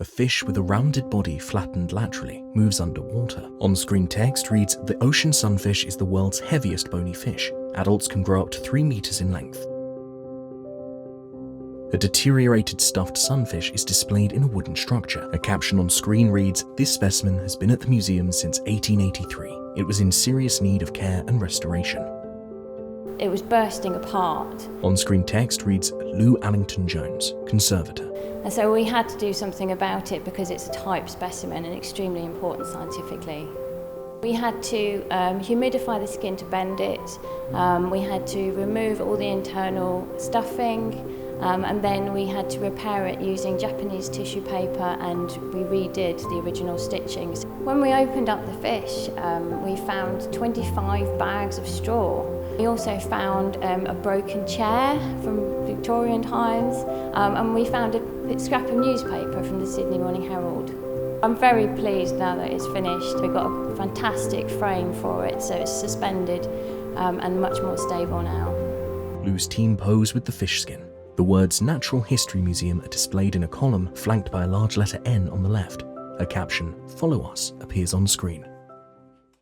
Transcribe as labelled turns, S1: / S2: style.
S1: A fish with a rounded body flattened laterally moves underwater. On-screen text reads, "The ocean sunfish is the world's heaviest bony fish. Adults can grow up to 3 meters in length." A deteriorated stuffed sunfish is displayed in a wooden structure. A caption on screen reads, "This specimen has been at the museum since 1883. It was in serious need of care and restoration."
S2: It was bursting apart.
S1: On-screen text reads, "Lou Allington-Jones, conservator."
S2: And so we had to do something about it because it's a type specimen and extremely important scientifically. We had to humidify the skin to bend it. We had to remove all the internal stuffing. And then we had to repair it using Japanese tissue paper, and we redid the original stitchings. When we opened up the fish, we found 25 bags of straw. We also found a broken chair from Victorian times, and we found a scrap of newspaper from the Sydney Morning Herald. I'm very pleased now that it's finished. We've got a fantastic frame for it, so it's suspended and much more stable now.
S1: Lou's team pose with the fish skin. The words Natural History Museum are displayed in a column flanked by a large letter N on the left. A caption, "Follow us," appears on screen.